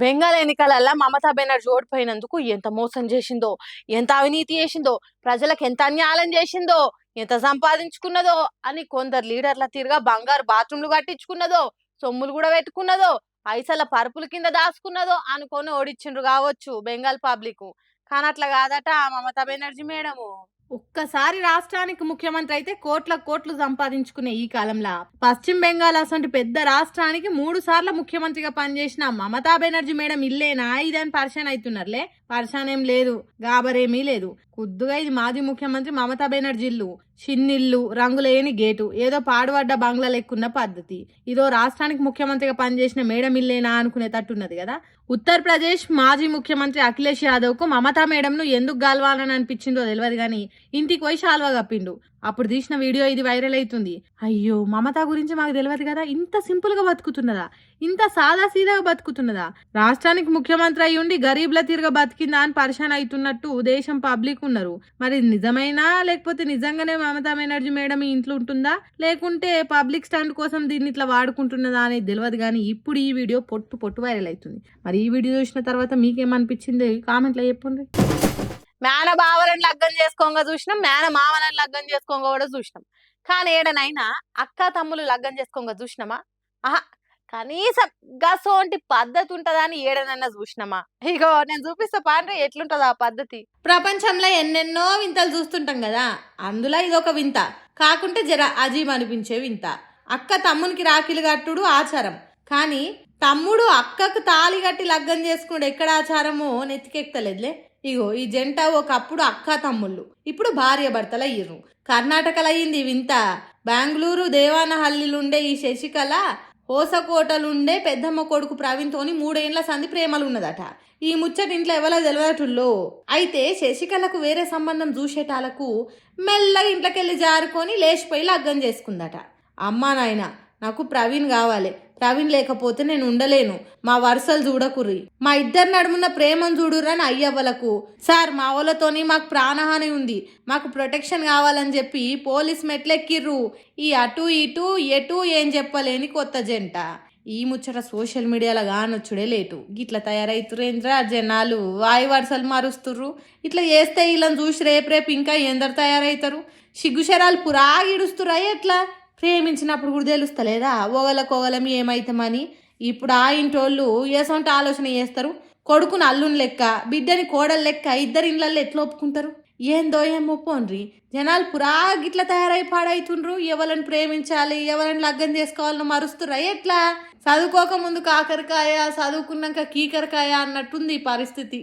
బెంగాల్ ఎన్నికలల్లో మమతా బెనర్జీ ఓడిపోయినందుకు ఎంత మోసం చేసిందో, ఎంత అవినీతి చేసిందో, ప్రజలకు ఎంత అన్యాయం చేసిందో, ఎంత సంపాదించుకున్నదో అని కొందరు లీడర్ల తీరుగా బంగారు బాత్రూమ్లు కట్టించుకున్నదో, సొమ్ములు కూడా పెట్టుకున్నదో, పైసల పరుపుల కింద దాచుకున్నదో అనుకొని ఓడిచ్చిండ్రు కావచ్చు బెంగాల్ పబ్లిక్. కానీ అట్లా కాదట ఆ మమతా బెనర్జీ మేడము. ఒక్కసారి రాష్ట్రానికి ముఖ్యమంత్రి అయితే కోట్ల కోట్లు సంపాదించుకునే ఈ కాలంలో పశ్చిమ బెంగాల్ అసంటి పెద్ద రాష్ట్రానికి 3 సార్లు ముఖ్యమంత్రిగా పనిచేసిన మమతా బెనర్జీ మేడం ఇల్లేనా ఇదని పరిశాన్ అవుతున్నారులే. పరిశాన్ ఏం లేదు, గాబరేమీ లేదు. కుద్దుగా ఇది మాజీ ముఖ్యమంత్రి మమతా బెనర్జీ ఇల్లు. చిన్నిల్లు, రంగులేని గేటు, ఏదో పాడుపడ్డ బంగ్లా లెక్కున్న పద్ధతి. ఇదో రాష్ట్రానికి ముఖ్యమంత్రిగా పనిచేసిన మేడం ఇల్లేనా అనుకునేటట్టున్నది కదా. ఉత్తరప్రదేశ్ మాజీ ముఖ్యమంత్రి అఖిలేష్ యాదవ్ కు మమతా మేడంను ఎందుకు గాల్వాలని అనిపించిందో తెలియదు గాని ఇంటికి పోయి శాల్వా కప్పిండు. అప్పుడు తీసిన వీడియో ఇది వైరల్ అవుతుంది. అయ్యో, మమతా గురించి మాకు తెలియదు కదా, ఇంత సింపుల్ గా బతుకుతున్నదా, ఇంత సాదా సీదాగా బతుకుతున్నదా, రాష్ట్రానికి ముఖ్యమంత్రి అయి ఉండి గరీబ్ల తీరుగా బతికిందా అని పరిశాన్ అవుతున్నట్టు దేశం పబ్లిక్ ఉన్నారు. మరి నిజమైనా లేకపోతే నిజంగానే మమతా బెనర్జీ మేడం ఈ ఇంట్లో ఉంటుందా, లేకుంటే పబ్లిక్ స్టాండ్ కోసం దీన్ని ఇట్లా వాడుకుంటున్నదా అనేది తెలియదు కానీ ఇప్పుడు ఈ వీడియో పొట్టు పొట్టు వైరల్ అవుతుంది. మరి ఈ వీడియో చూసిన తర్వాత మీకేమనిపించింది కామెంట్లో చెప్పండి. మేన బావలను లగ్గం చేసుకోగా చూసినాం, మేన మావలను లగ్గం చేసుకోగా కూడా చూసినాం. కానీ ఏడనైనా అక్క తమ్ములు లగ్గం చేసుకోగా చూసినామా? ఆహా, కనీసం గసోంటి పద్ధతి ఉంటదా అని ఏడనైనా చూసినామా? ఇగో నేను చూపిస్తా పాండ్రి ఎట్లుంటది ఆ పద్ధతి. ప్రపంచంలో ఎన్నెన్నో వింతలు చూస్తుంటాం కదా, అందులో ఇదొక వింత. కాకుంటే జర అజీబ్ అనిపించే వింత. అక్క తమ్మునికి రాఖీలు కట్టుడు ఆచారం, కానీ తమ్ముడు అక్కకు తాళి కట్టి లగ్గం చేసుకున్నాడు ఎక్కడ ఆచారమో నెత్తికెక్కలేదులే. ఇగో ఈ జంట ఒకప్పుడు అక్క తమ్ముళ్ళు, ఇప్పుడు భార్య భర్తలు అయ్యిర్రు. కర్ణాటకలో అయ్యింది వింత. బెంగళూరు దేవానహల్లిలుండే ఈ శశికళ హోసకోటలుండే పెద్దమ్మ కొడుకు ప్రవీణ్ తోని 3 ఏళ్ల సంధి ప్రేమలు ఉన్నదట. ఈ ముచ్చట ఇంట్లో ఎవరో తెలియటుల్లో. అయితే శశికళకు వేరే సంబంధం చూసేటాలకు మెల్లగా ఇంట్లోకెళ్ళి జారుకొని లేచిపోయి లగ్గం చేసుకుందట. అమ్మా నాయన, నాకు ప్రవీణ్ కావాలి, ప్రవీణ్ లేకపోతే నేను ఉండలేను, మా వరుసలు చూడకుర్రి, మా ఇద్దరు నడుమున్న ప్రేమను చూడురని అయ్యవ్వలకు. సార్, మా వాళ్ళతోని మాకు ప్రాణహాని ఉంది, మాకు ప్రొటెక్షన్ కావాలని చెప్పి పోలీస్ మెట్లెక్కిర్రు. ఈ అటు ఇటు ఎటు ఏం చెప్పలేని కొత్త జంట. ఈ ముచ్చట సోషల్ మీడియాలో గానొచ్చుడే లేటు. ఇట్లా తయారైతురేంద్ర జనాలు, వాయి వరుసలు మారుస్తుర్రు. ఇట్లా చేస్తే వీళ్ళని చూసి రేపు ఇంకా ఎందరు తయారవుతారు? సిగ్గుశరాలు పురాగిడుస్తురా ఎట్లా? ప్రేమించినప్పుడు కూడా తెలుస్తలేదా ఒకళ్ళకొగలం ఏమైతామని? ఇప్పుడు ఆ ఇంటోళ్ళు ఏసొంటి ఆలోచన చేస్తారు. కొడుకుని అల్లుని లెక్క, బిడ్డని కోడలు లెక్క ఇద్దరు ఇండ్లల్లో ఎట్లా ఒప్పుకుంటారు? ఏందో ఏమో పోన్రి, జనాలు పురాగిట్లా తయారై పాడైతుండ్రు. ఎవరిని ప్రేమించాలి, ఎవరిని లగ్గం చేసుకోవాలని మరుస్తురా ఎట్లా? చదువుకోక ముందు కాకరకాయ, చదువుకున్నాక కీకరకాయ అన్నట్టుంది ఈ పరిస్థితి.